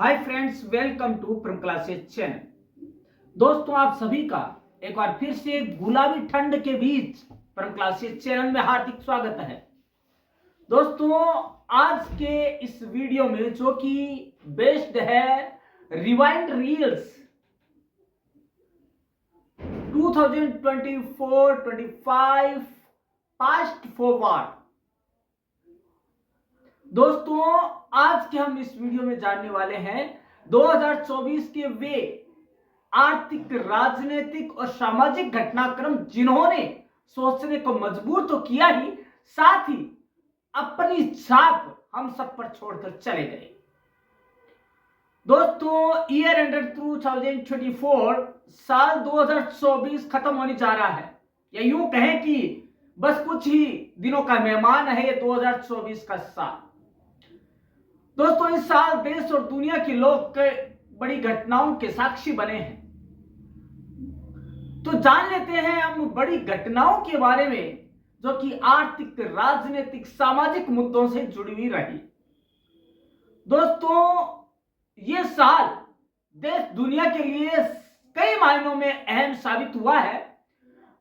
Hi friends, welcome to from classes channel. दोस्तों, आप सभी का एक बार फिर से गुलाबी ठंड के बीच फ्रॉम क्लासेस चैनल में हार्दिक स्वागत है। दोस्तों, आज के इस वीडियो में जो कि बेस्ड है रिवाइंड रील्स 2024-25 फास्ट फॉरवर्ड। दोस्तों, आज के हम इस वीडियो में जानने वाले हैं 2024 के वे आर्थिक, राजनीतिक और सामाजिक घटनाक्रम जिन्होंने सोचने को मजबूर तो किया ही, साथ ही अपनी छाप हम सब पर छोड़कर चले गए। दोस्तों, ईयर एंडर 2024, साल 2024 खत्म होने जा रहा है, या यूं कहें कि बस कुछ ही दिनों का मेहमान है ये 2024 का साल। दोस्तों, इस साल देश और दुनिया के लोग बड़ी घटनाओं के साक्षी बने हैं। तो जान लेते हैं हम बड़ी घटनाओं के बारे में जो कि आर्थिक, राजनीतिक, सामाजिक मुद्दों से जुड़ी हुई रही। दोस्तों, ये साल देश दुनिया के लिए कई मायनों में अहम साबित हुआ है।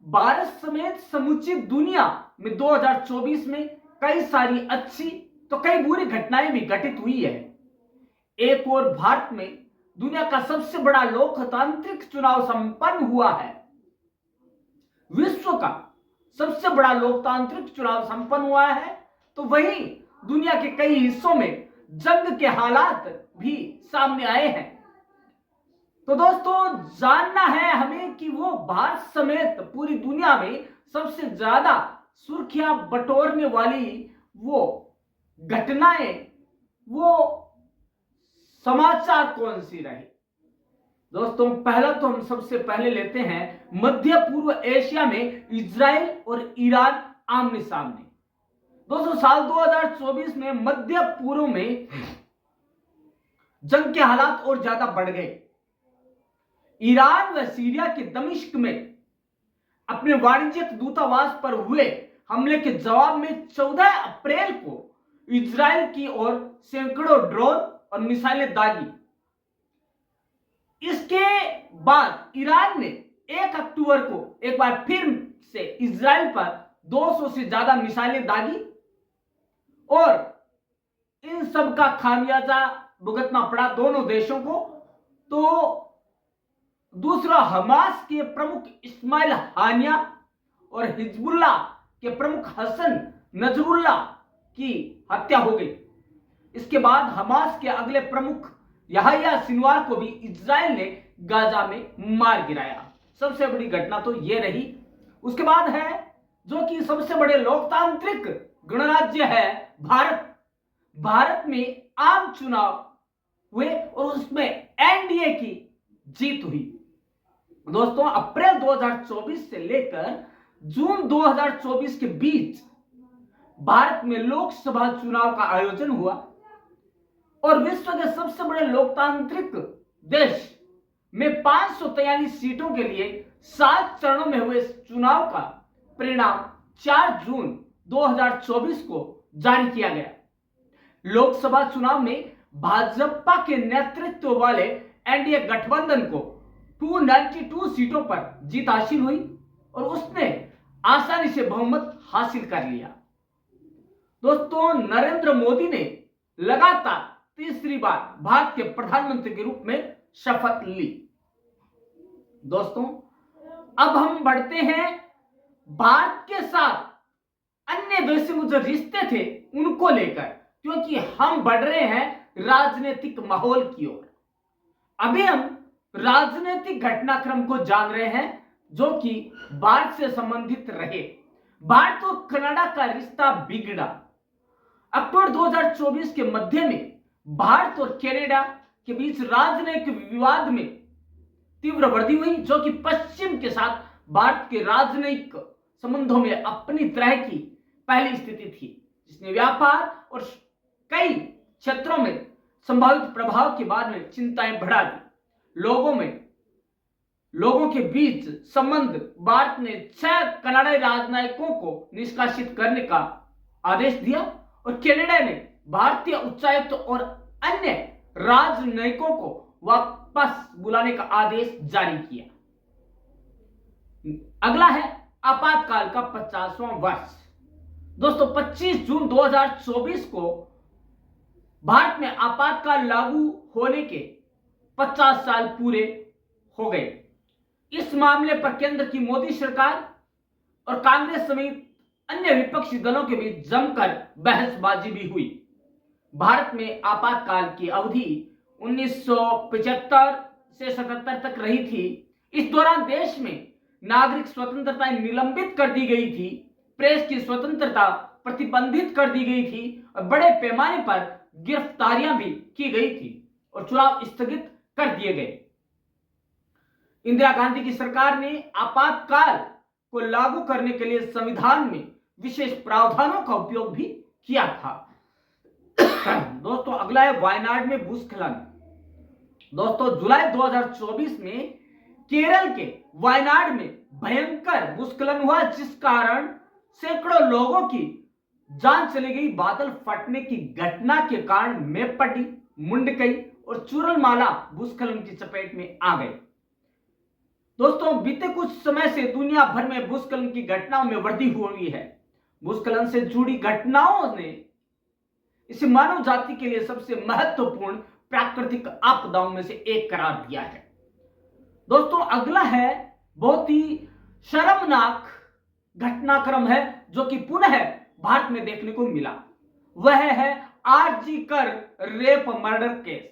भारत समेत समूची दुनिया में 2024 में कई सारी अच्छी तो कई बुरी घटनाएं भी घटित हुई है। एक और भारत में दुनिया का सबसे बड़ा लोकतांत्रिक चुनाव संपन्न हुआ है। विश्व का सबसे बड़ा लोकतांत्रिक चुनाव संपन्न हुआ है, तो वहीं दुनिया के कई हिस्सों में जंग के हालात भी सामने आए हैं। तो दोस्तों, जानना है हमें कि वो भारत समेत पूरी दुनिया में सबसे ज्यादा सुर्खियां बटोरने वाली वो घटनाएं, वो समाचार कौन सी रहे। दोस्तों, पहला तो हम सबसे पहले लेते हैं मध्य पूर्व एशिया में इजराइल और ईरान आमने सामने। दोस्तों, साल 2024 में मध्य पूर्व में जंग के हालात और ज्यादा बढ़ गए। ईरान व सीरिया के दमिश्क में अपने वाणिज्यिक दूतावास पर हुए हमले के जवाब में 14 अप्रैल को इजराइल की ओर सैकड़ों ड्रोन और मिसाइलें दागी। इसके बाद ईरान ने 1 अक्टूबर को एक बार फिर से इजराइल पर 200 से ज्यादा मिसाइलें दागी और इन सब का खामियाजा भुगतना पड़ा दोनों देशों को। तो दूसरा, हमास के प्रमुख इस्माइल हानिया और हिजबुल्लाह के प्रमुख हसन नजरुल्लाह की हत्या हो गई। इसके बाद हमास के अगले प्रमुख याह्या सिनवार को भी इजराइल ने गाजा में मार गिराया। सबसे बड़ी घटना तो यह रही। उसके बाद है जो कि सबसे बड़े लोकतांत्रिक गणराज्य है भारत। भारत में आम चुनाव हुए और उसमें एनडीए की जीत हुई। दोस्तों, अप्रैल 2024 से लेकर जून 2024 के बीच भारत में लोकसभा चुनाव का आयोजन हुआ और विश्व के सबसे बड़े लोकतांत्रिक देश में 543 सीटों के लिए 7 चरणों में हुए चुनाव का परिणाम 4 जून 2024 को जारी किया गया। लोकसभा चुनाव में भाजपा के नेतृत्व वाले एनडीए गठबंधन को 292 सीटों पर जीत हासिल हुई और उसने आसानी से बहुमत हासिल कर लिया। दोस्तों, नरेंद्र मोदी ने लगातार तीसरी बार भारत के प्रधानमंत्री के रूप में शपथ ली। दोस्तों, अब हम बढ़ते हैं भारत के साथ अन्य देशों में जो रिश्ते थे उनको लेकर, क्योंकि हम बढ़ रहे हैं राजनीतिक माहौल की ओर। अभी हम राजनीतिक घटनाक्रम को जान रहे हैं जो कि भारत से संबंधित रहे। भारत और कनाडा का रिश्ता बिगड़ा। अक्टूबर 2024 के मध्य में भारत और कनाडा के बीच राजनयिक विवाद में तीव्र वृद्धि हुई, जो कि पश्चिम के साथ भारत के राजनयिक संबंधों में अपनी तरह की पहली स्थिति थी, जिसने व्यापार और कई क्षेत्रों में संभावित प्रभाव के बाद में चिंताएं बढ़ा दी। लोगों के बीच संबंध। भारत ने 6 कनाडाई राजनयिकों को निष्कासित करने का आदेश दिया और कनाडा ने भारतीय उच्चायुक्त और अन्य राजनयिकों को वापस बुलाने का आदेश जारी किया। अगला है आपातकाल का 50वां वर्ष। दोस्तों 25 जून 2024 को भारत में आपातकाल लागू होने के 50 साल पूरे हो गए। इस मामले पर केंद्र की मोदी सरकार और कांग्रेस समेत अन्य विपक्षी दलों के बीच जमकर बहसबाजी भी हुई। भारत में आपातकाल की अवधि 1975 से 77 तक रही थी। इस दौरान देश में नागरिक स्वतंत्रताएं निलंबित कर दी गई थी, प्रेस की स्वतंत्रता प्रतिबंधित कर दी गई थी और बड़े पैमाने पर गिरफ्तारियां भी की गई थी और चुनाव स्थगित कर दिए गए। इंदिरा गांधी की सरकार ने आपातकाल को लागू करने के लिए संविधान में विशेष प्रावधानों का उपयोग भी किया था। दोस्तों अगला है वायनाड में भूस्खलन। दोस्तों जुलाई 2024 में केरल के वायनाड में भयंकर भूस्खलन हुआ, जिस कारण सैकड़ों लोगों की जान चली गई। बादल फटने की घटना के कारण मेप्पटी, मुंडकई और चूरलमाला भूस्खलन की चपेट में आ गए। दोस्तों बीते कुछ समय से दुनिया भर में भूस्खलन की घटनाओं में वृद्धि हुई है। भूस्खलन से जुड़ी घटनाओं ने इसे मानव जाति के लिए सबसे महत्वपूर्ण प्राकृतिक आपदाओं में से एक करार दिया है। दोस्तों अगला है बहुत ही शर्मनाक घटनाक्रम है जो कि पुनः भारत में देखने को मिला। वह है आरजी कर रेप मर्डर केस।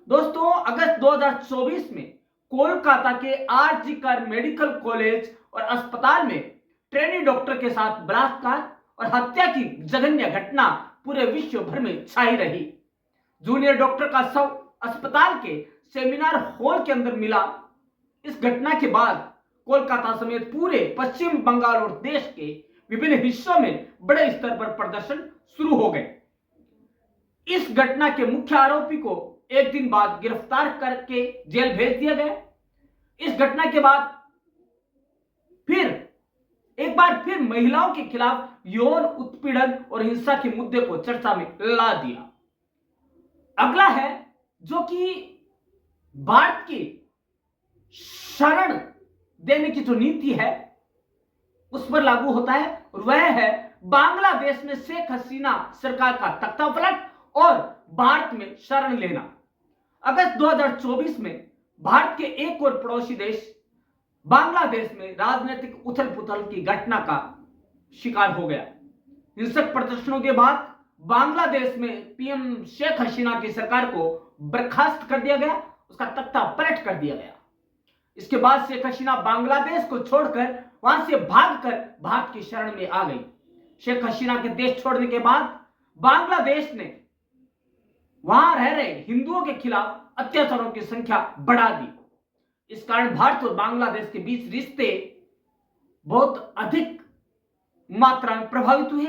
दोस्तों अगस्त 2024 में कोलकाता के आरजी कर मेडिकल कॉलेज और अस्पताल में ट्रेनी डॉक्टर के साथ बलात्कार और हत्या की जघन्य घटना पूरे विश्व भर में छाई रही। जूनियर डॉक्टर का शव अस्पताल के सेमिनार हॉल के अंदर मिला। इस घटना के बाद कोलकाता समेत पूरे पश्चिम बंगाल और देश के विभिन्न हिस्सों में बड़े स्तर पर प्रदर्शन शुरू हो गए। इस घटना के मुख्य आरोपी को एक दिन बाद गिरफ्तार करके जेल भेज दिया गया। इस घटना के बाद एक बार फिर महिलाओं के खिलाफ यौन उत्पीड़न और हिंसा के मुद्दे को चर्चा में ला दिया। अगला है जो कि भारत की शरण देने की जो नीति है उस पर लागू होता है और वह है बांग्लादेश में शेख हसीना सरकार का तख्तापलट और भारत में शरण लेना। अगस्त 2024 में भारत के एक और पड़ोसी देश बांग्लादेश में राजनीतिक उथल पुथल की घटना का शिकार हो गया। हिंसक प्रदर्शनों के बाद बांग्लादेश में पीएम शेख हसीना की सरकार को बर्खास्त कर दिया गया, उसका तख्ता पलट कर दिया गया। इसके बाद शेख हसीना बांग्लादेश को छोड़कर वहां से भागकर भारत की शरण में आ गई। शेख हसीना के देश छोड़ने के बाद बांग्लादेश ने वहां रह रहे हिंदुओं के खिलाफ अत्याचारों की संख्या बढ़ा दी। इस कारण भारत और बांग्लादेश के बीच रिश्ते बहुत अधिक मात्रा में प्रभावित हुए।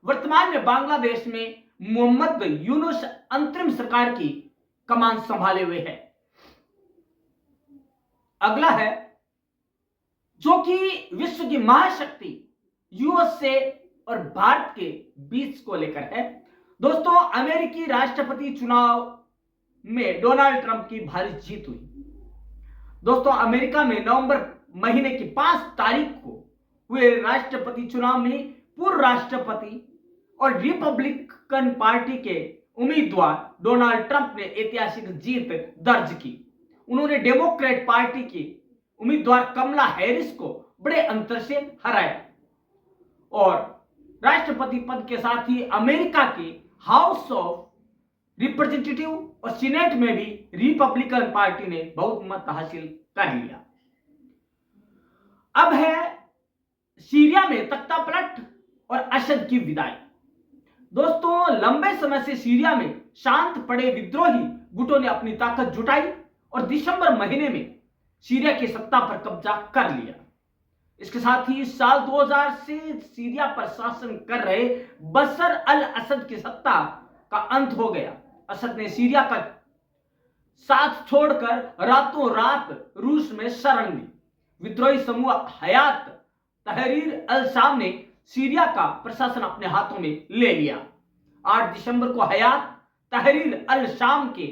वर्तमान में बांग्लादेश में मोहम्मद यूनुस अंतरिम सरकार की कमान संभाले हुए है। अगला है जो कि विश्व की महाशक्ति यूएसए और भारत के बीच को लेकर है। दोस्तों अमेरिकी राष्ट्रपति चुनाव में डोनाल्ड ट्रंप की भारी जीत हुई। दोस्तों अमेरिका में नवंबर महीने की 5 तारीख को हुए राष्ट्रपति चुनाव में पूर्व राष्ट्रपति और रिपब्लिकन पार्टी के उम्मीदवार डोनाल्ड ट्रंप ने ऐतिहासिक जीत दर्ज की। उन्होंने डेमोक्रेट पार्टी की उम्मीदवार कमला हैरिस को बड़े अंतर से हराया और राष्ट्रपति पद के साथ ही अमेरिका की हाउस ऑफ रिप्रेजेंटेटिव और सीनेट में भी रिपब्लिकन पार्टी ने बहुमत हासिल कर लिया। अब है सीरिया में तख्तापलट और असद की विदाई। दोस्तों लंबे समय से सीरिया में शांत पड़े विद्रोही गुटों ने अपनी ताकत जुटाई और दिसंबर महीने में सीरिया की सत्ता पर कब्जा कर लिया। इसके साथ ही साल 2000 से सीरिया पर शासन कर रहे बशर अल असद की सत्ता का अंत हो गया। असद ने सीरिया का साथ छोड़कर रातों रात रूस में शरण ली। विद्रोही समूह हयात तहरीर अल शाम ने सीरिया का प्रशासन अपने हाथों में ले लिया। 8 दिसंबर को हयात तहरीर अल शाम के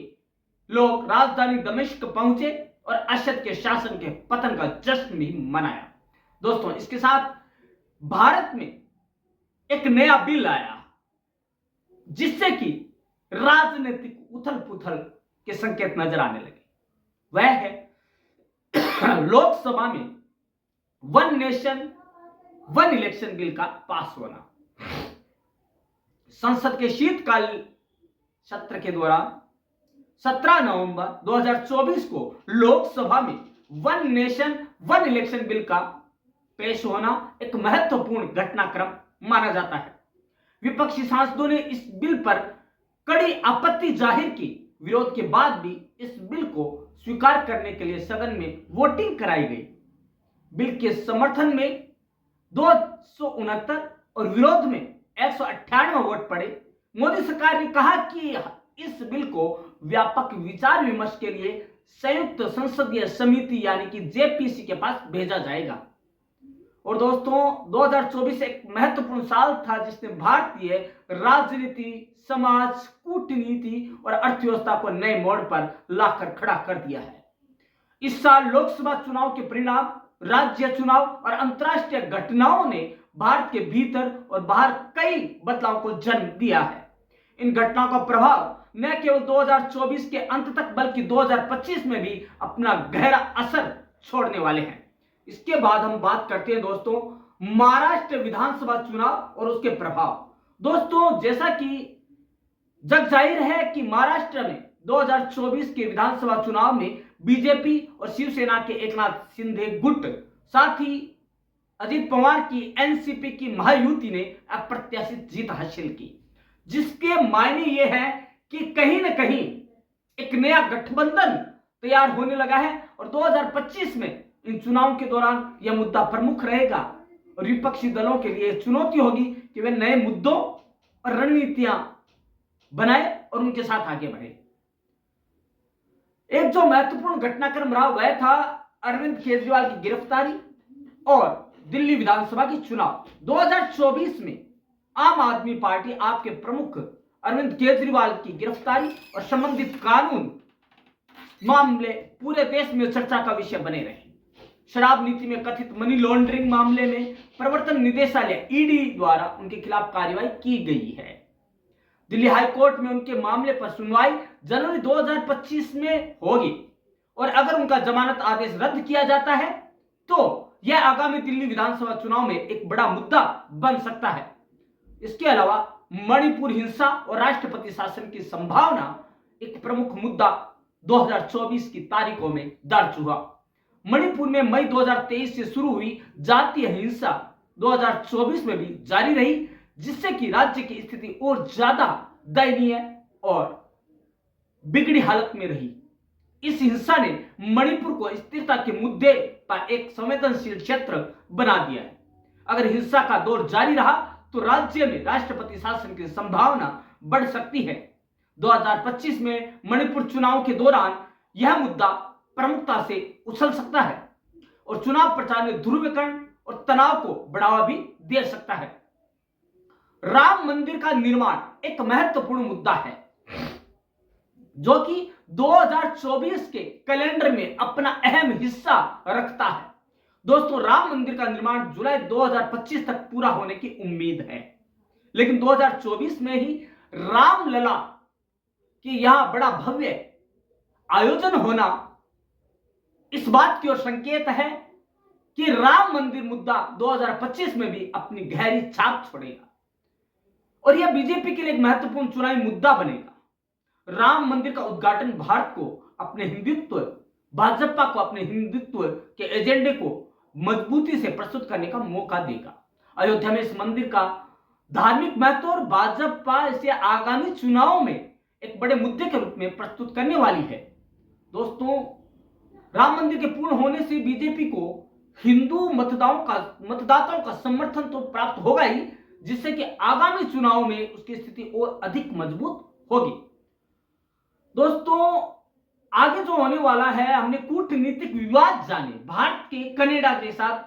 लोग राजधानी दमिश्क पहुंचे और असद के शासन के पतन का जश्न भी मनाया। दोस्तों, इसके साथ भारत में एक नया बिल आया जिससे कि राजनीतिक उथल पुथल के संकेत नजर आने लगे। वह है लोकसभा में one nation one election bill का पास होना। संसद के शीतकालीन सत्र के दौरान 17 नवंबर 2024 को लोकसभा में one nation one election bill का पेश होना एक महत्वपूर्ण घटनाक्रम माना जाता है। विपक्षी सांसदों ने इस बिल पर कड़ी आपत्ति जाहिर की। विरोध के बाद भी इस बिल को स्वीकार करने के लिए सदन में वोटिंग कराई गई। बिल के समर्थन में 269 और विरोध में 198 वोट पड़े। मोदी सरकार ने कहा कि इस बिल को व्यापक विचार विमर्श के लिए संयुक्त संसदीय समिति यानी कि जेपीसी के पास भेजा जाएगा। और दोस्तों, 2024 एक महत्वपूर्ण साल था जिसने भारतीय राजनीति, समाज, कूटनीति और अर्थव्यवस्था को नए मोड़ पर लाकर खड़ा कर दिया है। इस साल लोकसभा चुनाव के परिणाम, राज्य चुनाव और अंतर्राष्ट्रीय घटनाओं ने भारत के भीतर और बाहर कई बदलाव को जन्म दिया है। इन घटनाओं का प्रभाव न केवल 2024 के अंत तक बल्कि 2025 में भी अपना गहरा असर छोड़ने वाले हैं। इसके बाद हम बात करते हैं दोस्तों महाराष्ट्र विधानसभा चुनाव और उसके प्रभाव। दोस्तों, जैसा कि जग जाहिर है कि महाराष्ट्र में 2024 के विधानसभा चुनाव में बीजेपी और शिवसेना के एकनाथ शिंदे गुट, साथ ही अजित पवार की एनसीपी की महायुति ने अप्रत्याशित जीत हासिल की, जिसके मायने ये है कि कहीं ना कहीं एक नया गठबंधन तैयार होने लगा है। और 2025 में इन चुनावों के दौरान यह मुद्दा प्रमुख रहेगा और विपक्षी दलों के लिए चुनौती होगी कि वे नए मुद्दों और रणनीतियां बनाए और उनके साथ आगे बढ़े। एक जो महत्वपूर्ण घटनाक्रम रहा वह था अरविंद केजरीवाल की गिरफ्तारी और दिल्ली विधानसभा की चुनाव। 2024 में आम आदमी पार्टी आपके प्रमुख अरविंद केजरीवाल की गिरफ्तारी और संबंधित कानून मामले पूरे देश में चर्चा का विषय बने रहे। शराब नीति में कथित मनी लॉन्ड्रिंग मामले में प्रवर्तन निदेशालय ईडी द्वारा उनके खिलाफ कार्रवाई की गई है। दिल्ली हाई कोर्ट में उनके मामले पर सुनवाई जनवरी 2025 में होगी और अगर उनका जमानत आदेश रद्द किया जाता है तो यह आगामी दिल्ली विधानसभा चुनाव में एक बड़ा मुद्दा बन सकता है। इसके अलावा मणिपुर हिंसा और राष्ट्रपति शासन की संभावना एक प्रमुख मुद्दा 2024 की तारीखों में दर्ज हुआ। मणिपुर में मई 2023 से शुरू हुई जातीय हिंसा 2024 में भी जारी रही, जिससे कि राज्य की स्थिति और ज्यादा दयनीय और बिगड़ी हालत में रही। इस हिंसा ने मणिपुर को स्थिरता के मुद्दे पर एक संवेदनशील क्षेत्र बना दिया है। अगर हिंसा का दौर जारी रहा तो राज्य में राष्ट्रपति शासन की संभावना बढ़ सकती है। 2025 में मणिपुर चुनाव के दौरान यह मुद्दा प्रमुखता से उछल सकता है और चुनाव प्रचार में ध्रुवीकरण और तनाव को बढ़ावा भी दे सकता है। राम मंदिर का निर्माण एक महत्वपूर्ण मुद्दा है जो कि 2024 के कैलेंडर में अपना अहम हिस्सा रखता है। दोस्तों, राम मंदिर का निर्माण जुलाई 2025 तक पूरा होने की उम्मीद है, लेकिन 2024 में ही रामलला कि यहां बड़ा भव्य आयोजन होना इस बात की ओर संकेत है कि राम मंदिर मुद्दा 2025 में भी अपनी गहरी छाप छोड़ेगा और यह बीजेपी के लिए एक महत्वपूर्ण चुनावी मुद्दा बनेगा। राम मंदिर का उद्घाटन भारत को अपने हिंदुत्व, भाजपा को अपने हिंदुत्व के एजेंडे को मजबूती से प्रस्तुत करने का मौका देगा। अयोध्या में इस मंदिर का धार्मिक महत्व और भाजपा इसे आगामी चुनाव में एक बड़े मुद्दे के रूप में प्रस्तुत करने वाली है। दोस्तों, राम मंदिर के पूर्ण होने से बीजेपी को हिंदू मतदाताओं का समर्थन तो प्राप्त होगा ही, जिससे कि आगामी चुनाव में उसकी स्थिति और अधिक मजबूत होगी। दोस्तों, आगे जो होने वाला है, हमने कूटनीतिक विवाद जाने, भारत के कनाडा के साथ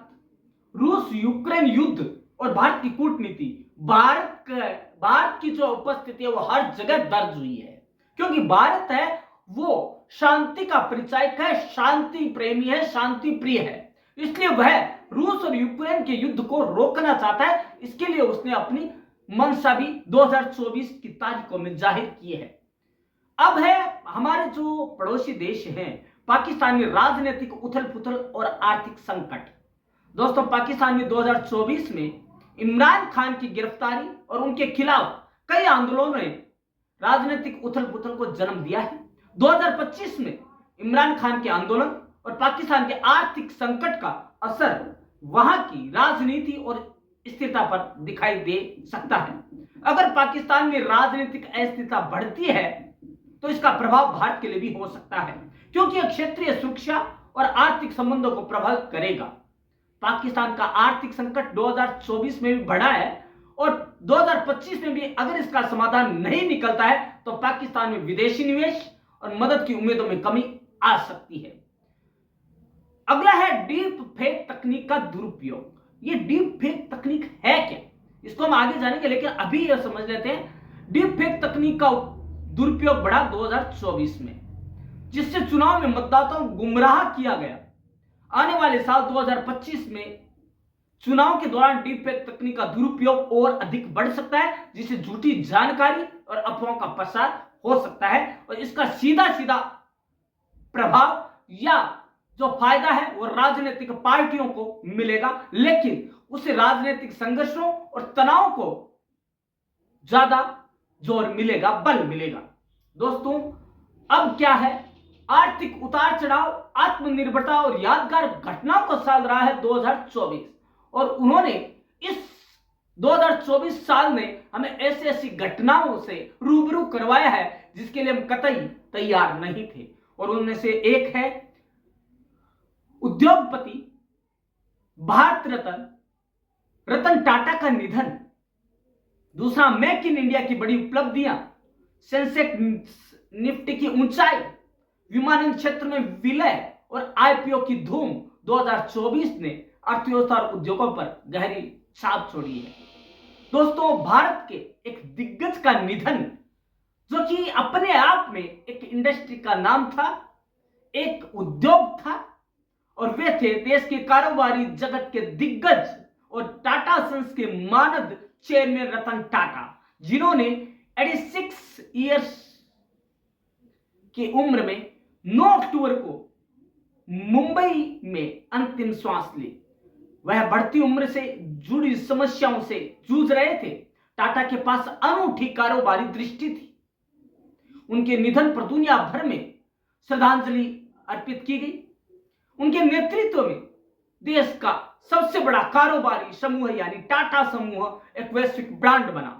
रूस यूक्रेन युद्ध और भारत की कूटनीति। भारत की जो उपस्थिति है वो हर जगह दर्ज हुई है, क्योंकि भारत है वो शांति का परिचायक है, शांति प्रेमी है, शांति प्रिय है। इसलिए वह रूस और यूक्रेन के युद्ध को रोकना चाहता है। इसके लिए उसने अपनी मंशा भी 2024 की तारीखों में जाहिर की है। अब है हमारे जो पड़ोसी देश हैं, पाकिस्तान में राजनीतिक उथल पुथल और आर्थिक संकट। दोस्तों, पाकिस्तान में 2024 में इमरान खान की गिरफ्तारी और उनके खिलाफ कई आंदोलनों ने राजनीतिक उथल पुथल को जन्म दिया है। 2025 में इमरान खान के आंदोलन और पाकिस्तान के आर्थिक संकट का असर वहां की राजनीति और स्थिरता पर दिखाई दे सकता है। अगर पाकिस्तान में राजनीतिक अस्थिरता बढ़ती है तो इसका प्रभाव भारत के लिए भी हो सकता है, क्योंकि यह क्षेत्रीय सुरक्षा और आर्थिक संबंधों को प्रभावित करेगा। पाकिस्तान का आर्थिक संकट 2024 में भी बढ़ा है और 2025 में भी अगर इसका समाधान नहीं निकलता है तो पाकिस्तान में विदेशी निवेश और मदद की उम्मीदों में कमी आ सकती है। अगला है डीप फेक तकनीक का दुरुपयोग। ये डीप फेक तकनीक है क्या, इसको हम आगे जानेंगे, लेकिन अभी यह समझ लेते हैं। डीप फेक तकनीक का दुरुपयोग बढ़ा 2024 में, जिससे चुनाव में मतदाताओं को गुमराह किया गया। आने वाले साल 2025 में चुनाव के दौरान डीप फेक तकनीक का दुरुपयोग और अधिक बढ़ सकता है, जिससे झूठी जानकारी और अफवाहों का प्रसार हो सकता है और इसका सीधा सीधा प्रभाव या जो फायदा है वो राजनीतिक पार्टियों को मिलेगा, लेकिन उससे राजनीतिक संघर्षों और तनाव को ज्यादा जोर मिलेगा, बल मिलेगा। दोस्तों, अब क्या है, आर्थिक उतार चढ़ाव, आत्मनिर्भरता और यादगार घटनाओं का साल रहा है 2024 और उन्होंने इस 2024 साल में हमें ऐसी ऐसी घटनाओं से रूबरू करवाया है जिसके लिए हम कतई तैयार नहीं थे। और उनमें से एक है उद्योगपति भारत रत्न रतन टाटा का निधन। दूसरा, मेक इन इंडिया की बड़ी उपलब्धियां, सेंसेक्स निफ्टी की ऊंचाई, विमानन क्षेत्र में विलय और आईपीओ की धूम 2024 ने अर्थव्यवस्था और उद्योगों पर गहरी छाप छोड़ी है। दोस्तों, भारत के एक दिग्गज का निधन, जो कि अपने आप में एक इंडस्ट्री का नाम था, एक उद्योग था, और वे थे देश के कारोबारी जगत के दिग्गज और टाटा सन्स के मानद चेयरमैन रतन टाटा, जिन्होंने 86 इयर्स की उम्र में 9 अक्टूबर को मुंबई में अंतिम श्वास ली। वह बढ़ती उम्र से जुड़ी समस्याओं से जूझ रहे थे। टाटा के पास अनूठी कारोबारी दृष्टि थी। उनके निधन पर दुनिया भर में श्रद्धांजलि अर्पित की गई। उनके नेतृत्व में देश का सबसे बड़ा कारोबारी समूह यानी टाटा समूह एक वैश्विक ब्रांड बना।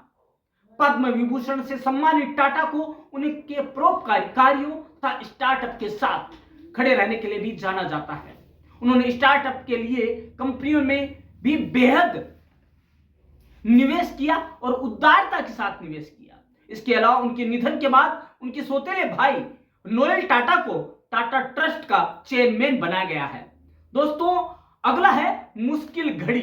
पद्म विभूषण से सम्मानित टाटा को उनके परोपकारी कार्यों तथा स्टार्टअप के साथ खड़े रहने के लिए भी जाना जाता है। उन्होंने स्टार्टअप के लिए कंपनियों में भी बेहद निवेश किया और उदारता के साथ निवेश किया। इसके अलावा उनके निधन के बाद उनके सौतेले भाई नोएल टाटा को टाटा ट्रस्ट का चेयरमैन बनाया गया है। दोस्तों, अगला है मुश्किल घड़ी।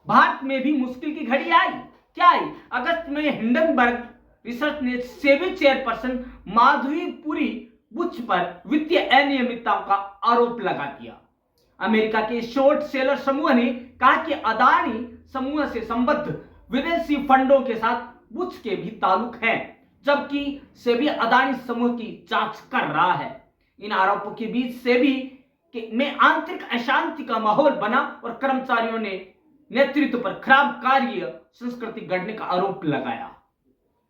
भारत में भी मुश्किल की घड़ी आई। क्या आई? अगस्त में हिंडनबर्ग रिसर्च ने सेबी चेयरपर्सन माधवी पुरी बुच पर वित्तीय अनियमितताओं का आरोप लगा दिया। अमेरिका के शॉर्ट सेलर समूह ने कहा कि अदानी समूह से संबद्ध विदेशी फंडों के साथ बुच के भी ताल्लुक हैं, जबकि सेबी अदानी समूह की जांच कर रहा है। इन आरोपों के बीच सेबी में आंतरिक अशांति का माहौल बना और कर्मचारियों ने नेतृत्व पर खराब कार्य संस्कृति गढ़ने का आरोप लगाया।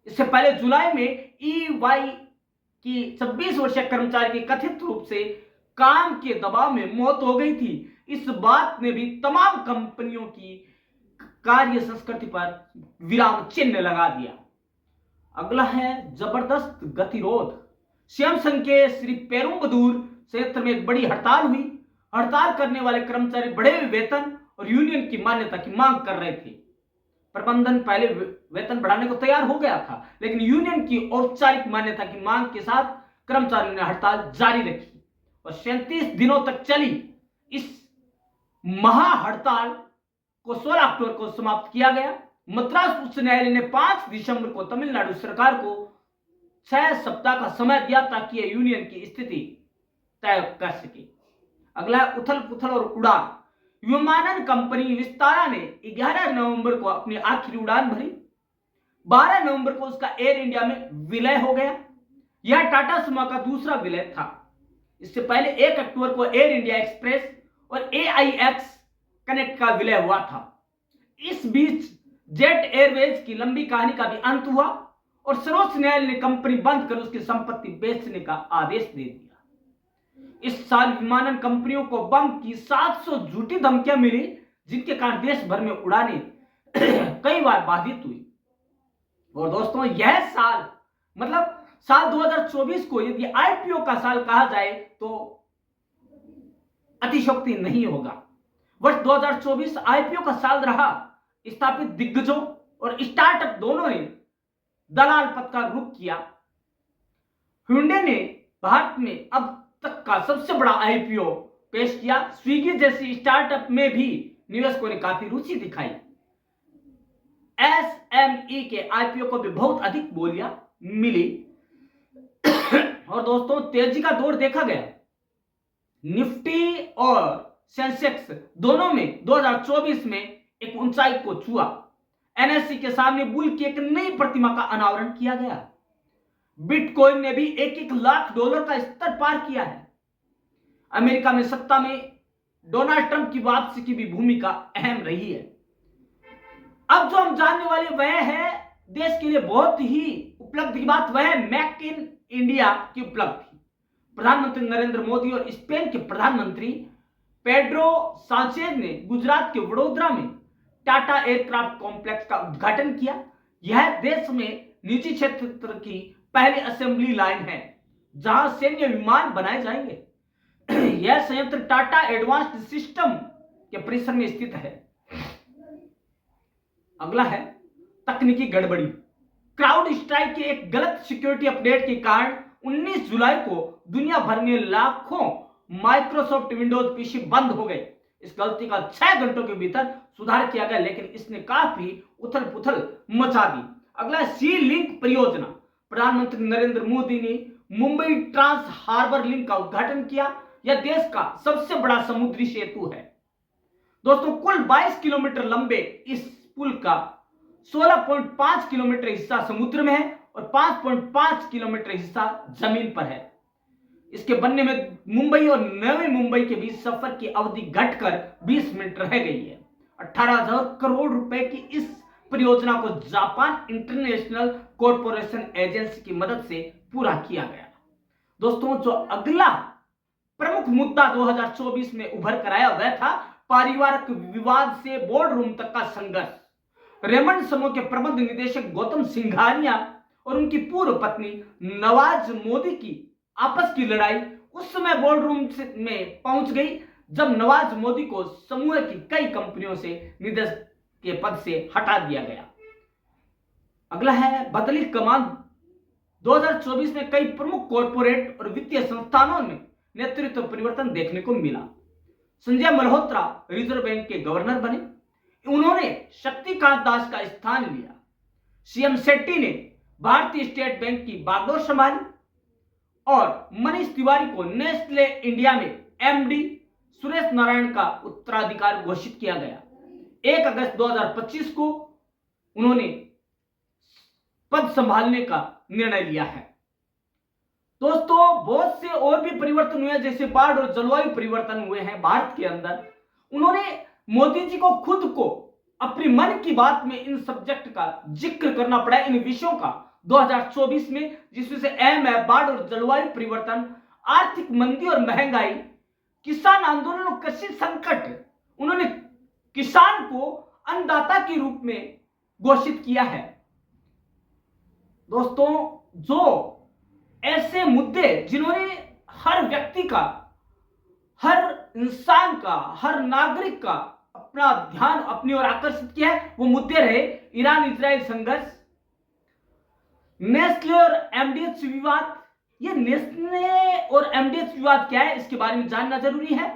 इससे पहले जुलाई में ईवाई की 26 वर्षीय कर्मचारी की कथित रूप से काम के दबाव में मौत हो गई थी। इस बात ने भी तमाम कंपनियों की कार्य संस्कृति पर विराम चिन्ह लगा दिया। अगला है जबरदस्त गतिरोध। श्याम संघ के श्री पेरुम्बदूर क्षेत्र में एक बड़ी हड़ताल हुई। हड़ताल करने वाले कर्मचारी बढ़े हुए वेतन और यूनियन की मान्यता की मांग कर रहे थे। प्रबंधन पहले वेतन बढ़ाने को तैयार हो गया था, लेकिन यूनियन की औपचारिक मान्यता की मांग के साथ कर्मचारियों ने हड़ताल जारी रखी और 37 दिनों तक चली इस महा हड़ताल को 16 अक्टूबर को समाप्त किया गया। मद्रास उच्च न्यायालय ने 5 दिसंबर को तमिलनाडु सरकार को 6 सप्ताह का समय दिया ताकि यह यूनियन की स्थिति तय कर सके। अगला उथल पुथल और उड़ान। विमानन कंपनी विस्तारा ने 11 नवंबर को अपनी आखिरी उड़ान भरी। 12 नवंबर को उसका एयर इंडिया में विलय हो गया। यह टाटा समूह का दूसरा विलय था। इससे पहले 1 अक्टूबर को एयर इंडिया एक्सप्रेस और AIX कनेक्ट का विलय हुआ था। इस बीच जेट एयरवेज की लंबी कहानी का भी अंत हुआ और सर्वोच्च न्यायालय ने कंपनी बंद कर उसकी संपत्ति बेचने का आदेश दे दिया। इस साल विमानन कंपनियों को बम की 700 झूठी धमकियां मिली, जिनके कारण देश भर में उड़ानें कई बार बाधित हुई। और दोस्तों, यह साल मतलब साल 2024 को यदि IPO का साल कहा जाए तो अतिशयोक्ति नहीं होगा। वर्ष 2024 IPO का साल रहा। स्थापित दिग्गजों और स्टार्टअप दोनों ने दलाल पथ का रुख किया। hyundai ने भारत में अब तक का सबसे बड़ा IPO पेश किया। स्विगी जैसी स्टार्टअप में भी निवेशकों ने काफी रुचि दिखाई। SME के IPO को भी बहुत अधिक बोलियां मिली। और दोस्तों, तेजी का दौर देखा गया। निफ्टी और सेंसेक्स दोनों में 2024 में एक ऊंचाई को छुआ। NSE के सामने बुल की एक नई प्रतिमा का अनावरण किया गया। बिटकॉइन ने भी 1-1 लाख डॉलर का स्तर पार किया है। अमेरिका में सत्ता में डोनाल्ड ट्रंप की वापसी की भी भूमिका अहम रही है। अब जो हम जानने वाले वह है देश के लिए बहुत ही उपलब्धि की बात, वह है मेक इन इंडिया की उपलब्धि। प्रधानमंत्री नरेंद्र मोदी और स्पेन के प्रधानमंत्री पेड्रो सांचेज ने गुजरात के वडोदरा में टाटा एयरक्राफ्ट कॉम्प्लेक्स का उद्घाटन किया। यह देश में निजी क्षेत्र की पहली असेंबली लाइन है जहां सैन्य विमान बनाए जाएंगे। यह संयंत्र टाटा एडवांस्ड सिस्टम के परिसर में स्थित है। अगला है तकनीकी गड़बड़ी। क्राउड स्ट्राइक के एक गलत सिक्योरिटी अपडेट के कारण 19 जुलाई को दुनिया भर में लाखों माइक्रोसॉफ्ट विंडोज पीसी बंद हो गए। इस गलती का 6 घंटों के भीतर सुधार किया गया, लेकिन इसने काफी उथल पुथल मचा दी। अगला सी लिंक परियोजना। प्रधानमंत्री नरेंद्र मोदी ने मुंबई ट्रांस हार्बर लिंक का उद्घाटन किया। यह देश का सबसे बड़ा समुद्री सेतु है। दोस्तों, कुल 22 किलोमीटर लंबे इस पुल का 16.5 किलोमीटर हिस्सा समुद्र में है और 5.5 किलोमीटर हिस्सा जमीन पर है। इसके बनने में मुंबई और नवी मुंबई के बीच सफर की अवधि घटकर 20 मिनट रह गई है। 18,000 करोड़ रुपए की इस परियोजना को जापान इंटरनेशनल कॉरपोरेशन एजेंसी की मदद से पूरा किया गया। दोस्तों, जो अगला प्रमुख मुद्दा 2024 में उभर कर आया वह था पारिवारिक विवाद से बोर्ड रूम तक का संघर्ष। रेमंड समूह के प्रबंध निदेशक गौतम सिंघानिया और उनकी पूर्व पत्नी नवाज मोदी की आपस की लड़ाई उस समय बोर्ड रूम में पहुंच गई जब नवाज मोदी को समूह की कई कंपनियों से निदेशक के पद से हटा दिया गया। अगला है बदली कमान। 2024 में कई प्रमुख कॉरपोरेट और वित्तीय संस्थानों में नेतृत्व परिवर्तन देखने को मिला। संजय मल्होत्रा रिजर्व बैंक के गवर्नर बने। उन्होंने शक्तिकांत दास का स्थान लिया। CM शेट्टी ने भारतीय स्टेट बैंक की बागडोर संभाली और मनीष तिवारी को नेस्ले इंडिया में MD, सुरेश नारायण का उत्तराधिकारी घोषित किया गया। 1 अगस्त 2025 को उन्होंने पद संभालने का निर्णय लिया है। दोस्तों, बहुत से और भी परिवर्तन हुए, जैसे बाढ़ और जलवायु परिवर्तन हुए हैं भारत के अंदर। उन्होंने मोदी जी को खुद को अपनी मन की बात में इन सब्जेक्ट का जिक्र करना पड़ा, इन विषयों का 2024 में, जिसमें से अहम है बाढ़ और जलवायु परिवर्तन, आर्थिक मंदी और महंगाई, किसान आंदोलन और कृषि संकट। उन्होंने किसान को अन्नदाता के रूप में घोषित किया है। दोस्तों, जो ऐसे मुद्दे जिन्होंने हर व्यक्ति का, हर इंसान का, हर नागरिक का अपना ध्यान अपनी ओर आकर्षित किया है, वो मुद्दे रहे ईरान इजराइल संघर्ष, नेस्ले और MDH विवाद। ये नेस्ले और MDH विवाद क्या है, इसके बारे में जानना जरूरी है।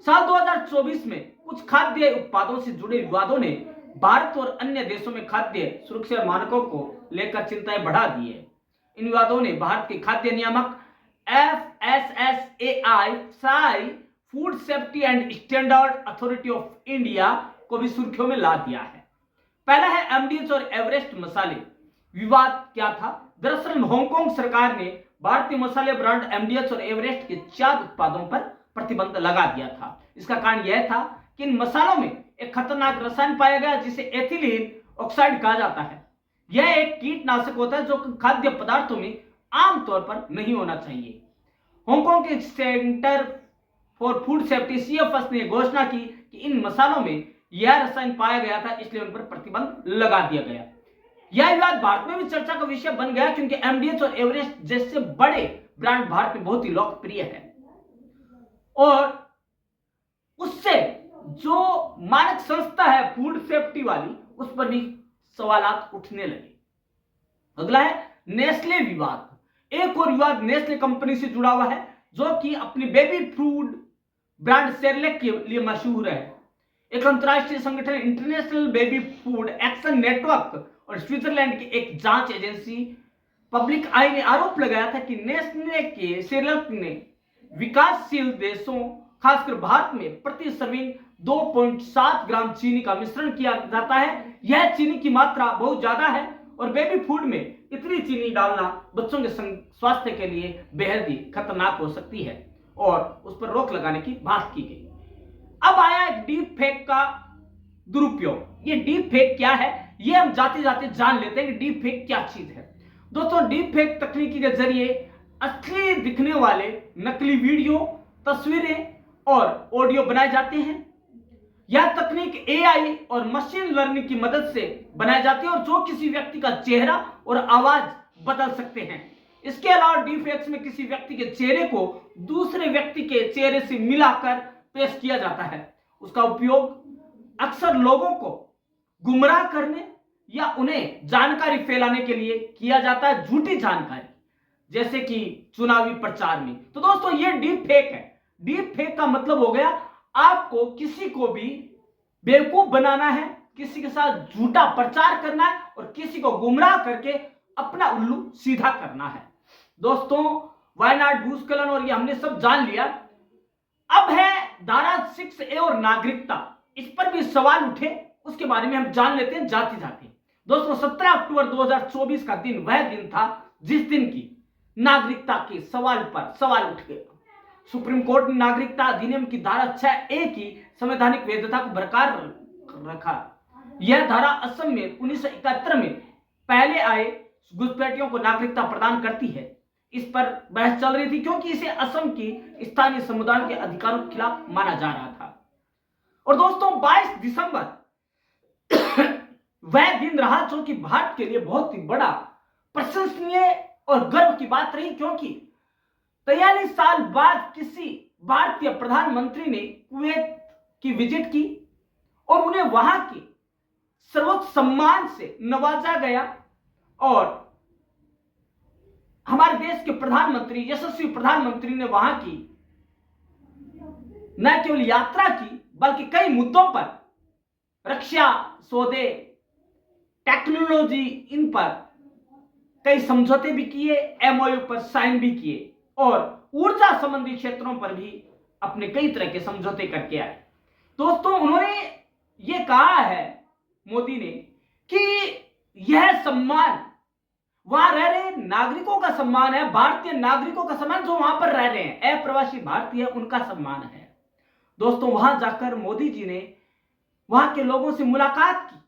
साल 2024 में कुछ खाद्य उत्पादों से जुड़े विवादों ने भारत और अन्य देशों में खाद्य सुरक्षा मानकों को लेकर चिंताएं बढ़ा दी है। इन विवादों ने भारत के खाद्य नियामक FSSAI food safety and standard authority of India को भी सुर्खियों में ला दिया है। पहला है एमडीएच और एवरेस्ट मसाले। विवाद क्या था? दरअसल हांगकांग सरकार ने भारतीय मसाले ब्रांड एमडीएच और एवरेस्ट के 4 उत्पादों पर प्रतिबंध लगा दिया था। इसका कारण यह था कि इन मसालों में एक खतरनाक रसायन पाया गया जिसे एथिलीन ऑक्साइड कहा जाता है। यह एक कीटनाशक होता है जो खाद्य पदार्थों में आमतौर पर नहीं होना चाहिए। हांगकांग के centre for food safety CFS ने घोषणा की कि इन मसालों में यह रसायन पाया गया था, इसलिए उन पर प्रतिबंध लगा दिया गया। यह विवाद भारत में भी चर्चा का विषय बन गया क्योंकि एमडीएच और एवरेस्ट जैसे बड़े ब्रांड भारत में बहुत ही लोकप्रिय है और उससे जो मानक संस्था है फूड सेफ्टी वाली, उस पर भी सवालात उठने लगे। अगला है नेस्ले विवाद। एक और विवाद नेस्ले कंपनी से जुड़ा हुआ है जो कि अपनी बेबी फूड ब्रांड सेरेलैक के लिए मशहूर है। एक अंतरराष्ट्रीय संगठन international baby food action network और स्विट्जरलैंड की एक जांच एजेंसी पब्लिक आई ने आरोप लगाया था कि नेस्ले के सेरेलैक ने विकासशील देशों खासकर भारत में प्रति सर्विंग 2.7 ग्राम चीनी का मिश्रण किया जाता है। यह चीनी की मात्रा बहुत ज्यादा है और बेबी फूड में इतनी चीनी डालना बच्चों के स्वास्थ्य के लिए बेहद ही खतरनाक हो सकती है और उस पर रोक लगाने की बात की गई। अब आया एक डीप फेक का दुरुपयोग। ये डीप फेक क्या है, ये हम जाते जाते जान लेते हैं कि डीप फेक क्या चीज है। दोस्तों, डीप फेक तकनीकी के जरिए असली दिखने वाले नकली वीडियो, तस्वीरें और ऑडियो बनाए जाते हैं। यह तकनीक AI और मशीन लर्निंग की मदद से बनाई जाती है और जो किसी व्यक्ति का चेहरा और आवाज बदल सकते हैं। इसके अलावा डीफेक्स में किसी व्यक्ति के चेहरे को दूसरे व्यक्ति के चेहरे से मिलाकर पेश किया जाता है। उसका उपयोग अक्सर लोगों को गुमराह करने या उन्हें जानकारी फैलाने के लिए किया जाता है, झूठी जानकारी, जैसे कि चुनावी प्रचार में। तो दोस्तों, ये डीप फेक है। डीप फेक का मतलब हो गया आपको किसी को भी बेवकूफ बनाना है, किसी के साथ झूठा प्रचार करना है और किसी को गुमराह करके अपना उल्लू सीधा करना है। दोस्तों, वायनाड भूस्खलन और ये हमने सब जान लिया। अब है धारा 6A और नागरिकता। इस पर भी सवाल उठे, उसके बारे में हम जान लेते हैं जाते जाते। दोस्तों, 17 अक्टूबर 2024 का दिन वह दिन था जिस दिन की नागरिकता के सवाल पर सवाल उठ गए। सुप्रीम कोर्ट ने नागरिकता अधिनियम की धारा 6A की संवैधानिक वैधता को बरकरार रखा। यह धारा असम में 1971 में पहले आए घुसपैठियों को नागरिकता प्रदान करती है। इस पर बहस चल रही थी क्योंकि इसे असम की स्थानीय समुदाय के अधिकारों के खिलाफ माना जा रहा था। और दोस्तों, 22 दिसंबर वह दिन रहा जो कि भारत के लिए बहुत ही बड़ा प्रशंसनीय और गर्व की बात रही, क्योंकि 43 साल बाद किसी भारतीय प्रधानमंत्री ने कुवैत की विजिट की और उन्हें वहां के सर्वोच्च सम्मान से नवाजा गया और हमारे देश के प्रधानमंत्री, यशस्वी प्रधानमंत्री ने वहां की न केवल यात्रा की बल्कि कई मुद्दों पर, रक्षा सौदे, टेक्नोलॉजी, इन पर कई समझौते भी किए, MOU पर साइन भी किए और ऊर्जा संबंधी क्षेत्रों पर भी अपने कई तरह के समझौते करके आए। दोस्तों, उन्होंने ये कहा है मोदी ने कि यह सम्मान वहां रह रहे नागरिकों का सम्मान है, भारतीय नागरिकों का सम्मान जो वहां पर रह रहे हैं, अप्रवासी भारतीय, उनका सम्मान है। दोस्तों, वहां जाकर मोदी जी ने वहां के लोगों से मुलाकात की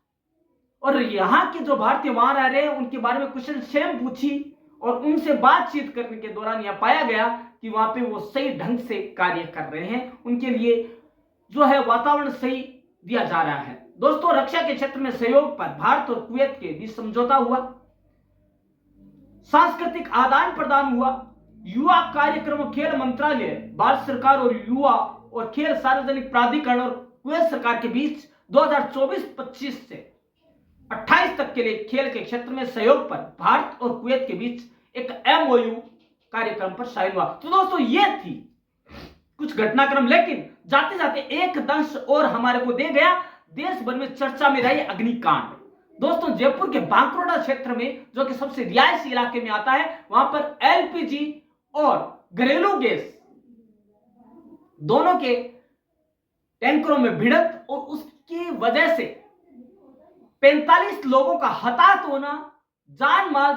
और यहां के जो भारतीय वहां रह रहे हैं उनके बारे में कुशल क्षेम पूछी और उनसे बातचीत करने के दौरान यह पाया गया कि वहां पे वो सही ढंग से कार्य कर रहे हैं, उनके लिए जो है वातावरण सही दिया जा रहा है। दोस्तों, रक्षा के क्षेत्र में सहयोग पर भारत और कुवैत के बीच समझौता हुआ, सांस्कृतिक आदान प्रदान हुआ, युवा कार्यक्रम और खेल मंत्रालय, भारत सरकार और युवा और खेल सार्वजनिक प्राधिकरण और कुवैत सरकार के बीच 2024-25 से 28 तक के लिए खेल के क्षेत्र में सहयोग पर भारत और कुवैत के बीच एक MOU कार्यक्रम पर साइन हुआ। तो दोस्तों, ये थी कुछ घटनाक्रम, लेकिन जाते जाते एक दंश और हमारे को दे गया। देश भर में चर्चा में रही अग्निकांड। दोस्तों जयपुर के बांकुड़ा क्षेत्र में, जो कि सबसे रिहायशी इलाके में आता है, वहां पर एलपीजी और घरेलू गैस दोनों के टैंकरों में भिड़ंत और उसकी वजह से 45 लोगों का हताहत होना, जान माल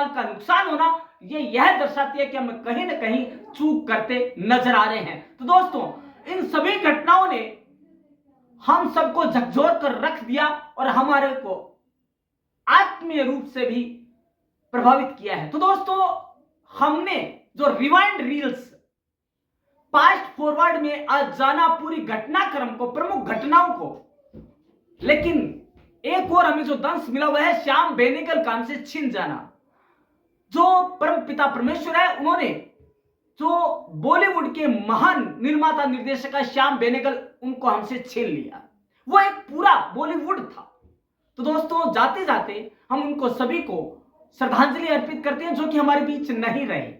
का नुकसान होना, यह दर्शाती है कि हम कहीं ना कहीं चूक करते नजर आ रहे हैं। तो दोस्तों इन सभी घटनाओं ने हम सबको झकझोर कर रख दिया और हमारे को आत्मीय रूप से भी प्रभावित किया है। तो दोस्तों हमने जो रिवाइंड रील्स फास्ट फॉरवर्ड में आज जाना पूरी घटनाक्रम को, प्रमुख घटनाओं को, लेकिन एक और हमें जो दंश मिला हुआ है श्याम बेनेगल का हमसे छीन जाना। जो परम पिता परमेश्वर है, उन्होंने जो बॉलीवुड के महान निर्माता निर्देशक है श्याम बेनेगल, उनको हमसे छीन लिया। वो एक पूरा बॉलीवुड था। तो दोस्तों जाते जाते हम उनको सभी को श्रद्धांजलि अर्पित करते हैं जो कि हमारे बीच नहीं रहे।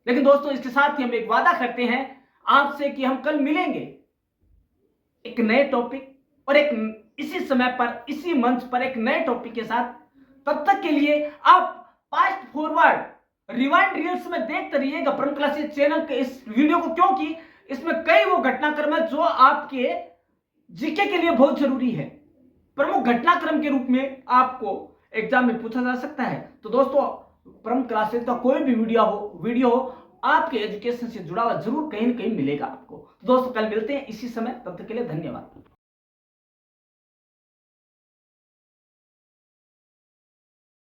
लेकिन दोस्तों इसके साथ ही हम एक वादा करते हैं आपसे कि हम कल मिलेंगे एक नए टॉपिक और एक इसी समय पर, इसी मंच पर एक नए टॉपिक के साथ। तब तक के लिए आप फास्ट फॉरवर्ड रिवाइंड रील्स में देखते रहिएगा परम क्लासेस चैनल के इस वीडियो को, क्योंकि इसमें कई वो घटनाक्रम है जो आपके जीके के लिए बहुत जरूरी है। प्रमुख घटनाक्रम के रूप में आपको एग्जाम में पूछा जा सकता है। तो दोस्तों परम क्लासेस का कोई भी वीडियो हो आपके एजुकेशन से जुड़ा हुआ जरूर कहीं ना कहीं मिलेगा आपको। तो दोस्तों कल मिलते हैं इसी समय, तब तक के लिए धन्यवाद।